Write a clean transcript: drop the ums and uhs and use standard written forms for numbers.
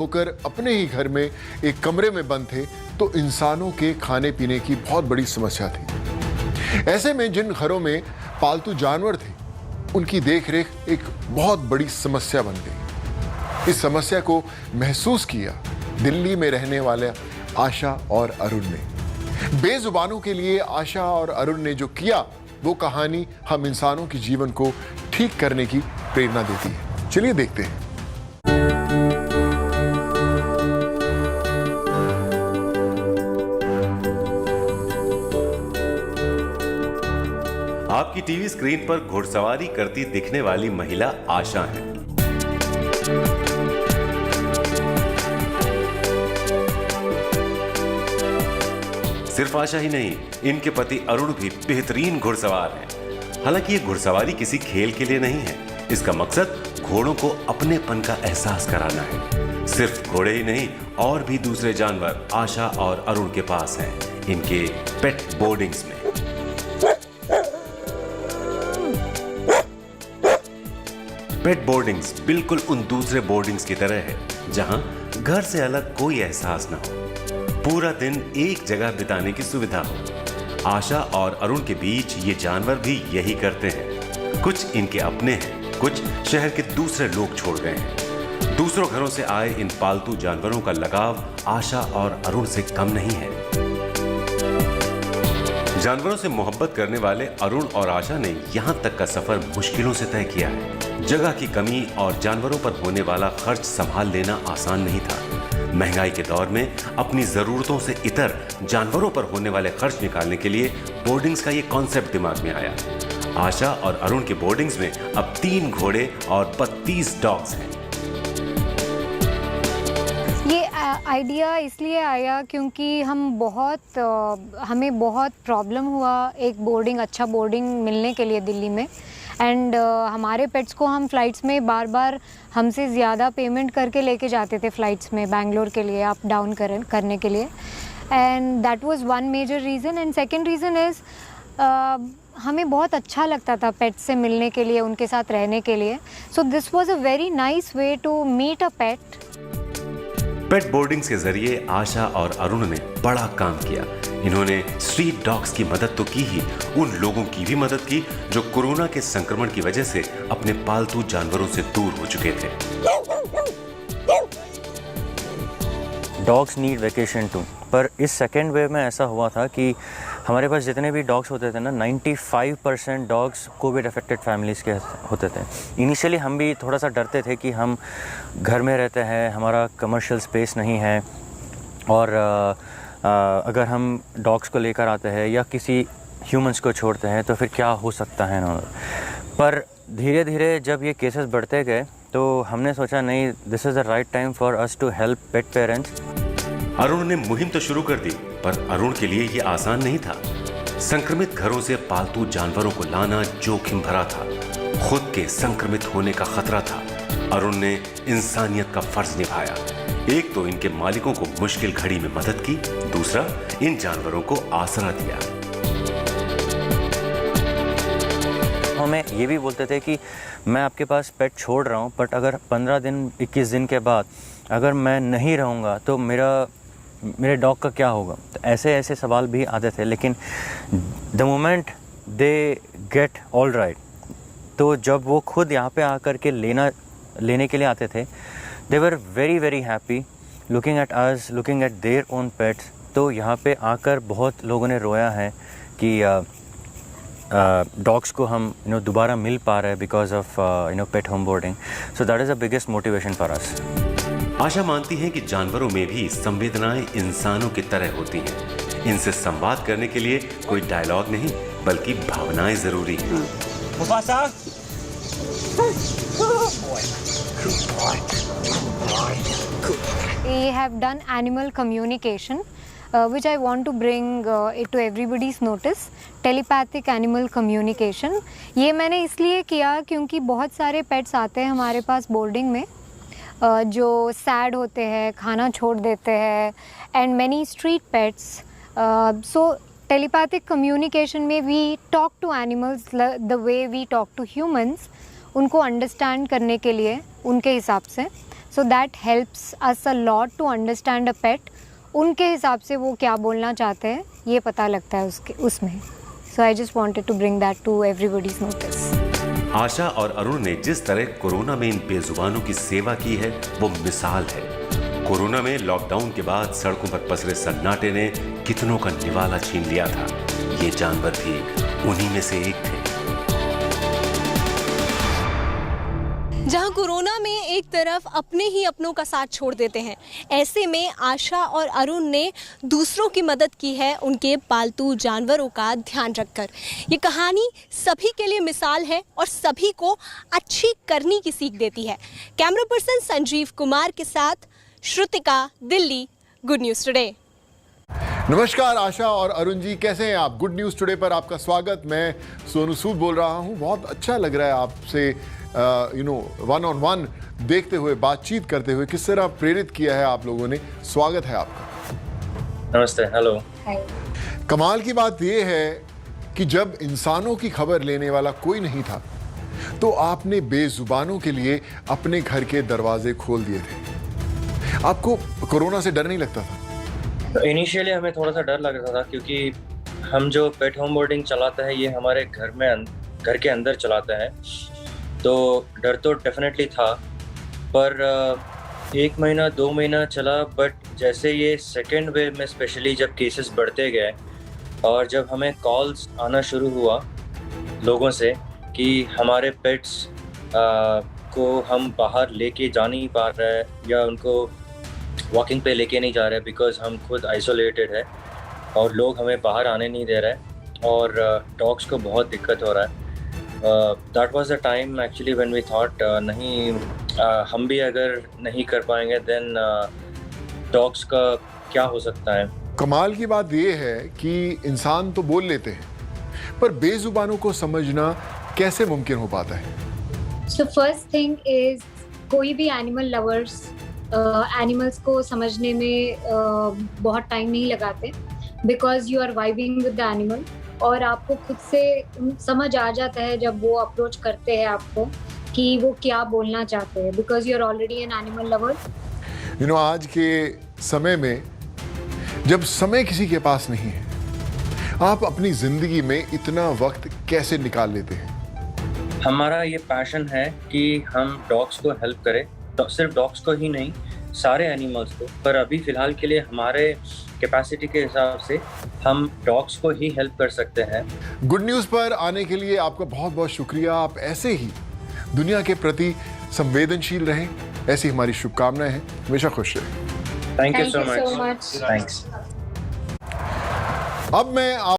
होकर अपने ही घर में एक कमरे में बंद थे तो इंसानों के खाने पीने की बहुत बड़ी समस्या थी। ऐसे में जिन घरों में पालतू जानवर थे उनकी देखरेख एक बहुत बड़ी समस्या बन गई। इस समस्या को महसूस किया दिल्ली में रहने वाले आशा और अरुण ने। बेजुबानों के लिए आशा और अरुण ने जो किया वो कहानी हम इंसानों के जीवन को ठीक करने की प्रेरणा देती है। चलिए देखते हैं। आपकी टीवी स्क्रीन पर घुड़सवारी करती दिखने वाली महिला आशा है। सिर्फ आशा ही नहीं, इनके पति अरुण भी बेहतरीन घुड़सवार हैं। हालांकि ये घुड़सवारी किसी खेल के लिए नहीं है, इसका मकसद घोड़ों को अपनेपन का एहसास कराना है। सिर्फ घोड़े ही नहीं, और भी दूसरे जानवर आशा और अरुण के पास हैं, इनके पेट बोर्डिंग्स में। पेट बोर्डिंग्स बिल्कुल उन दूसरे बोर्डिंग्स की तरह है जहां घर से अलग कोई एहसास ना हो, पूरा दिन एक जगह बिताने की सुविधा हो। आशा और अरुण के बीच ये जानवर भी यही करते हैं। कुछ इनके अपने हैं, कुछ शहर के दूसरे लोग छोड़ गए हैं। दूसरों घरों से आए इन पालतू जानवरों का लगाव आशा और अरुण से कम नहीं है। जानवरों से मोहब्बत करने वाले अरुण और आशा ने यहां तक का सफर मुश्किलों से तय किया है। जगह की कमी और जानवरों पर होने वाला खर्च संभाल लेना आसान नहीं था। महंगाई के दौर में अपनी जरूरतों से इतर जानवरों पर होने वाले खर्च निकालने के लिए बोर्डिंग्स का ये कॉन्सेप्ट दिमाग में आया। आशा और अरुण के बोर्डिंग्स में अब 3 घोड़े और 32 डॉग्स हैं। ये आइडिया इसलिए आया क्योंकि हमें बहुत प्रॉब्लम हुआ एक अच्छा बोर्डिंग मिलने के लिए दिल्ली में। एंड हमारे पेट्स को हम फ़्लाइट्स में बार बार हमसे ज़्यादा पेमेंट करके लेके जाते थे फ़्लाइट्स में बेंगलोर के लिए अप डाउन करने के लिए। And that was one major reason. And second reason is हमें बहुत अच्छा लगता था पेट्स से मिलने के लिए, उनके साथ रहने के लिए। So this was a very nice way to meet a pet. Pet boardings के जरिए आशा और अरुण ने बड़ा काम किया। इन्होंने स्ट्रीट डॉग्स की मदद तो की ही, उन लोगों की भी मदद की जो कोरोना के संक्रमण की वजह से अपने पालतू जानवरों से दूर हो चुके थे। Dogs need vacation too. पर इस सेकेंड वेव में ऐसा हुआ था कि हमारे पास जितने भी डॉग्स होते थे ना, 95% डॉग्स कोविड अफेक्टेड फैमिलीज़ के होते थे। इनिशियली हम भी थोड़ा सा डरते थे कि हम घर में रहते हैं, हमारा कमर्शियल स्पेस नहीं है, और अगर हम डॉग्स को लेकर आते हैं या किसी ह्यूमंस को छोड़ते हैं तो फिर क्या हो सकता है ना। पर धीरे धीरे जब ये केसेस बढ़ते गए तो हमने सोचा नहीं, this is the right time for us to help pet parents. Arun ने मुहिम तो शुरू कर दी, पर अरुण के लिए ये आसान नहीं था। संक्रमित घरों से पालतू जानवरों को लाना जोखिम भरा था, खुद के संक्रमित होने का खतरा था। अरुण ने इंसानियत का फर्ज निभाया। एक तो इनके मालिकों को मुश्किल घड़ी में मदद की, दूसरा इन जानवरों को आसरा दिया। हमें ये भी बोलते थे कि मैं आपके पास पेट छोड़ रहा हूँ, बट अगर 15 दिन 21 दिन के बाद अगर मैं नहीं रहूँगा तो मेरे डॉग का क्या होगा। तो ऐसे ऐसे सवाल भी आते थे। लेकिन the moment they get all right, तो जब वो खुद यहाँ पे आकर के लेने के लिए आते थे, they were very very happy looking at us, looking at their own pets. तो यहाँ पे आकर बहुत लोगों ने रोया है कि डॉग्स को हम दोबारा मिल पा रहे हैं because of pet home boarding. So that is the biggest motivation for us. Asha मानती है कि जानवरों में भी संवेदनाएं इंसानों की तरह होती हैं। इनसे संवाद करने के लिए कोई डायलॉग नहीं, बल्कि भावनाएं जरूरी हैं। We have done animal communication, which I want to bring it to everybody's notice. Telepathic animal communication. ये मैंने इसलिए किया क्योंकि बहुत सारे पेट्स आते हैं हमारे पास बोर्डिंग में जो सैड होते हैं, खाना छोड़ देते हैं, and many street pets. So telepathic communication में we talk to animals the way we talk to humans, उनको अंडरस्टैंड करने के लिए उनके हिसाब से। So that helps us a lot to understand a pet. उनके हिसाब से वो क्या बोलना चाहते हैं ये पता लगता है उसमें. So I just wanted to bring that to everybody's notice. Asha और अरुण ने जिस तरह कोरोना में इन बेजुबानों की सेवा की है वो मिसाल है. कोरोना में लॉकडाउन के बाद सड़कों पर पसरे सन्नाटे ने कितनों का निवाला छीन लिया था. ये जानवर भी उन्हीं में से एक थे. जहां कोरोना में एक तरफ अपने ही अपनों का साथ छोड़ देते हैं, ऐसे में आशा और अरुण ने दूसरों की मदद की है उनके पालतू जानवरों का ध्यान रखकर. ये कहानी सभी के लिए मिसाल है और सभी को अच्छी करनी की सीख देती है. कैमरा पर्सन संजीव कुमार के साथ Shrutika, Delhi, good news today. नमस्कार आशा और अरुण जी, कैसे हैं आप? गुड न्यूज़ टुडे पर आपका स्वागत. मैं सोनू सूद बोल रहा हूं. बहुत अच्छा लग रहा है आपसे वन ऑन वन देखते हुए, बातचीत करते हुए. किस तरह प्रेरित किया है आप लोगों ने. स्वागत है आपका. नमस्ते. हेलो. कमाल की बात यह है कि जब इंसानों की खबर लेने वाला कोई नहीं था तो आपने बेजुबानों के लिए अपने घर के दरवाजे खोल दिए थे. आपको कोरोना से डर नहीं लगता था? तो इनिशियली हमें थोड़ा सा डर लग रहा था क्योंकि हम जो पेट होम बोर्डिंग चलाते हैं ये हमारे घर के अंदर चलाते हैं, तो डर तो डेफिनेटली था. पर 1 महीना 2 महीना चला, बट जैसे ये सेकेंड वेव में स्पेशली जब केसेस बढ़ते गए और जब हमें कॉल्स आना शुरू हुआ लोगों से कि हमारे पेट्स को हम बाहर लेके जा नहीं पा रहे हैं या उनको वॉकिंग पे लेके नहीं जा रहे बिकॉज हम खुद आइसोलेटेड है और लोग हमें बाहर आने नहीं दे रहे और डॉग्स को बहुत दिक्कत हो रहा है. That was the time actually when we thought नहीं हम भी अगर नहीं कर पाएंगे देन डॉग्स का क्या हो सकता है. कमाल की बात यह है कि इंसान तो बोल लेते हैं पर बेजुबानों को समझना कैसे मुमकिन हो पाता है? सो फर्स्ट थिंग इज कोई भी एनिमल लवर्स एनिमल्स को समझने में बहुत टाइम नहीं लगाते because you are vibing with the animal और आपको खुद से समझ आ जाता है जब वो अप्रोच करते हैं आपको कि वो क्या बोलना चाहते हैं because you are already an animal lover. आज के समय में जब समय किसी के पास नहीं है, आप अपनी जिंदगी में इतना वक्त कैसे निकाल लेते हैं? हमारा ये पैशन है कि हम डॉग्स को हेल्प करें, सिर्फ डॉग्स को ही नहीं सारे एनिमल्स को. पर अभी फ़िलहाल के लिए हमारे कैपेसिटी के हिसाब से हम डॉग्स को ही हेल्प कर सकते हैं. गुड न्यूज़ पर आने के लिए आपका बहुत बहुत शुक्रिया. आप ऐसे ही दुनिया के प्रति संवेदनशील रहें, ऐसी हमारी शुभकामनाएं हैं. हमेशा खुश रहें. Thank you so much. Thanks. अब मैं